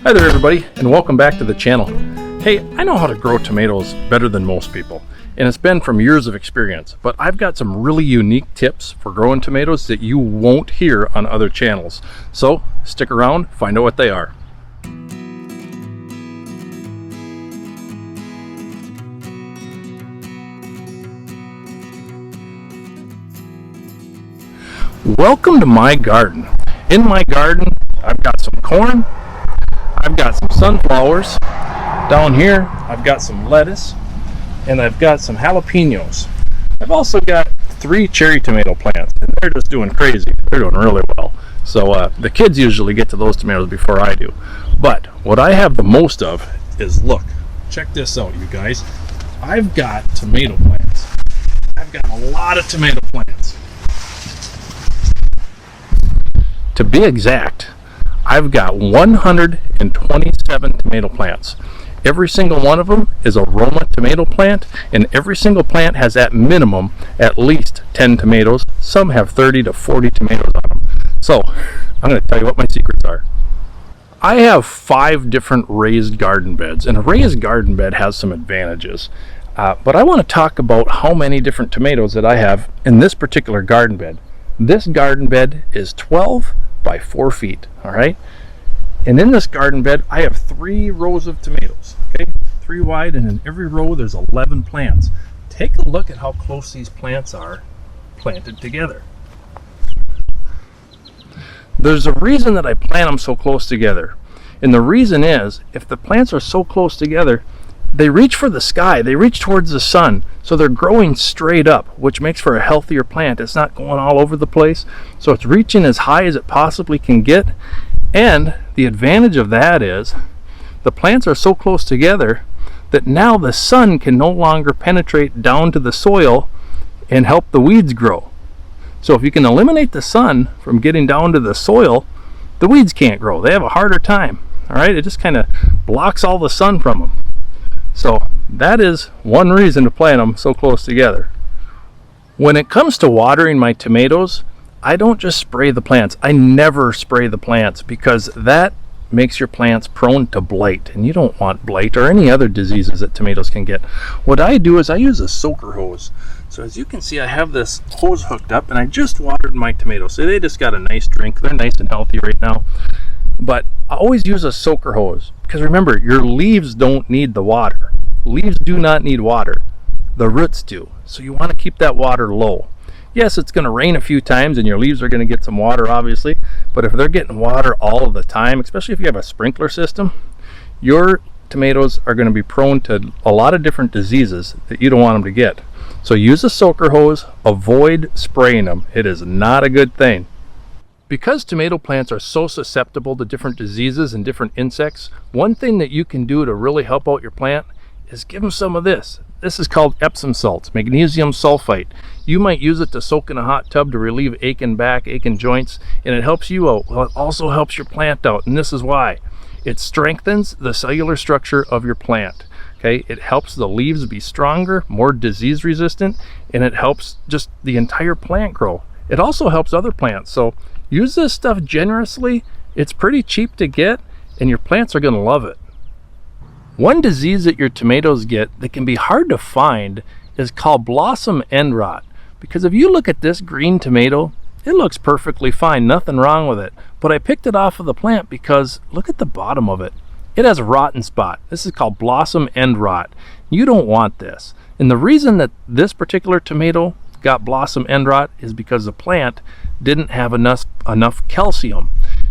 Hi there everybody, and welcome back to the channel. Hey, I know how to grow tomatoes better than most people, and it's been from years of experience, but I've got some really unique tips for growing tomatoes that you won't hear on other channels. So stick around, find out what they are. Welcome to my garden. In my garden, I've got some corn, I've got some sunflowers. Down here, I've got some lettuce, and I've got some jalapenos. I've also got 3 cherry tomato plants, and they're just doing crazy. They're doing really well. So the kids usually get to those tomatoes before I do. But what I have the most of is, look, check this out, you guys. I've got tomato plants. I've got a lot of tomato plants. To be exact, I've got 127 tomato plants. Every single one of them is a Roma tomato plant, and every single plant has at minimum at least 10 tomatoes. Some have 30 to 40 tomatoes on them. So I'm going to tell you what my secrets are. I have 5 different raised garden beds, and a raised garden bed has some advantages. But I want to talk about how many different tomatoes that I have in this particular garden bed. This garden bed is 12 by 4 feet, all right? And in this garden bed, I have 3 rows of tomatoes, okay? 3 wide, and in every row there's 11 plants. Take a look at how close these plants are planted together. There's a reason that I plant them so close together. And the reason is, if the plants are so close together, they reach for the sky, they reach towards the sun, so they're growing straight up, which makes for a healthier plant. It's not going all over the place, so it's reaching as high as it possibly can get. And the advantage of that is the plants are so close together that now the sun can no longer penetrate down to the soil and help the weeds grow. So if you can eliminate the sun from getting down to the soil, the weeds can't grow. They have a harder time, all right? It just kind of blocks all the sun from them. So that is one reason to plant them so close together. When it comes to watering my tomatoes, I don't just spray the plants. I never spray the plants because that makes your plants prone to blight, and you don't want blight or any other diseases that tomatoes can get. What I do is I use a soaker hose. So as you can see, I have this hose hooked up, and I just watered my tomatoes. So they just got a nice drink. They're nice and healthy right now. But I always use a soaker hose because remember, your leaves don't need the water. Leaves do not need water. The roots do. So you want to keep that water low. Yes, it's going to rain a few times and your leaves are going to get some water, obviously. But if they're getting water all of the time, especially if you have a sprinkler system, your tomatoes are going to be prone to a lot of different diseases that you don't want them to get. So use a soaker hose. Avoid spraying them. It is not a good thing. Because tomato plants are so susceptible to different diseases and different insects, one thing that you can do to really help out your plant is give them some of this. This is called Epsom Salts, magnesium sulfite. You might use it to soak in a hot tub to relieve aching back, aching joints, and it helps you out. Well, it also helps your plant out, and this is why. It strengthens the cellular structure of your plant. Okay, it helps the leaves be stronger, more disease resistant, and it helps just the entire plant grow. It also helps other plants. So use this stuff generously. It's pretty cheap to get, and your plants are going to love it. One disease that your tomatoes get that can be hard to find is called blossom end rot. Because if you look at this green tomato, it looks perfectly fine, nothing wrong with it. But I picked it off of the plant because look at the bottom of it. It has a rotten spot. This is called blossom end rot. You don't want this. And the reason that this particular tomato got blossom end rot is because the plant didn't have enough calcium.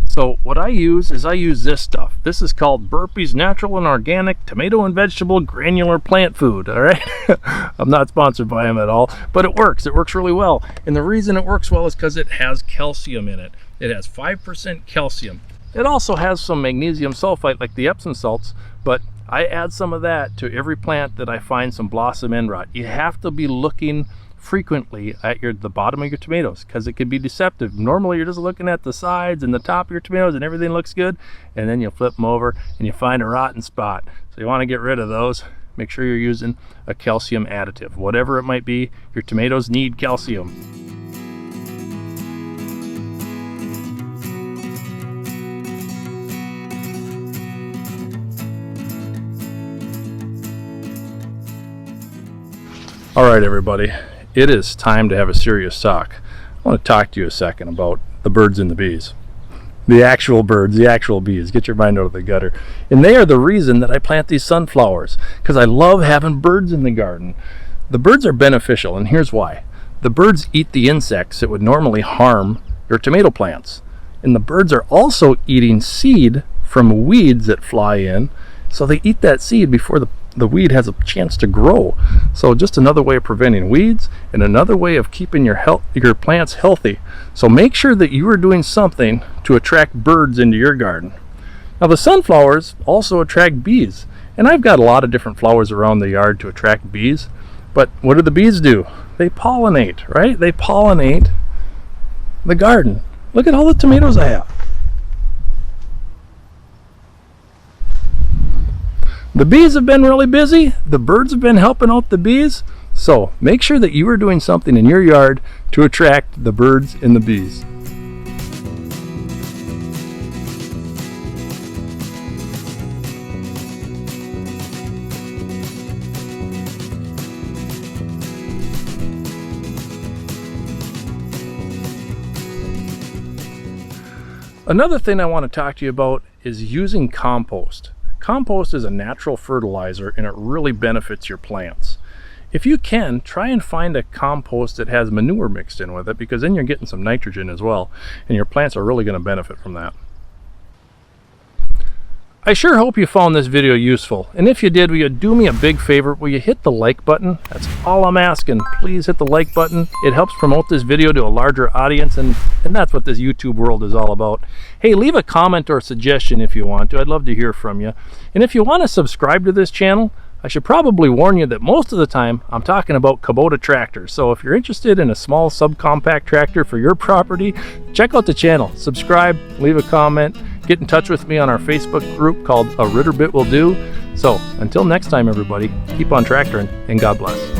So what I use is this stuff. This is called Burpee's Natural and Organic Tomato and Vegetable Granular Plant Food, all right? I'm not sponsored by them at all, but it works. It works really well. And the reason it works well is because it has calcium in it. It has 5% calcium. It also has some magnesium sulfite like the Epsom salts, but I add some of that to every plant that I find some blossom end rot. You have to be looking frequently at the bottom of your tomatoes because it can be deceptive. Normally you're just looking at the sides and the top of your tomatoes and everything looks good, and then you flip them over and you find a rotten spot. So you want to get rid of those. Make sure you're using a calcium additive. Whatever it might be, your tomatoes need calcium. All right, everybody, it is time to have a serious talk. I want to talk to you a second about the birds and the bees. The actual birds, the actual bees. Get your mind out of the gutter. And they are the reason that I plant these sunflowers, because I love having birds in the garden. The birds are beneficial, and here's why. The birds eat the insects that would normally harm your tomato plants. And the birds are also eating seed from weeds that fly in, so they eat that seed before the weed has a chance to grow. So just another way of preventing weeds and another way of keeping your plants healthy. So make sure that you are doing something to attract birds into your garden. Now the sunflowers also attract bees, and I've got a lot of different flowers around the yard to attract bees. But what do the bees do? They pollinate, right? They pollinate the garden. Look at all the tomatoes I have. The bees have been really busy. The birds have been helping out the bees. So make sure that you are doing something in your yard to attract the birds and the bees. Another thing I want to talk to you about is using compost. Compost is a natural fertilizer, and it really benefits your plants. If you can, try and find a compost that has manure mixed in with it, because then you're getting some nitrogen as well, and your plants are really going to benefit from that. I sure hope you found this video useful, and if you did, will you do me a big favor? Will you hit the like button? That's all I'm asking. Please hit the like button. It helps promote this video to a larger audience, and that's what this YouTube world is all about. Hey, leave a comment or suggestion if you want to. I'd love to hear from you. And if you want to subscribe to this channel, I should probably warn you that most of the time I'm talking about Kubota tractors. So if you're interested in a small subcompact tractor for your property, check out the channel. Subscribe, leave a comment, get in touch with me on our Facebook group called A Ritter Bit Will Do. So until next time, everybody, keep on tractoring, and God bless.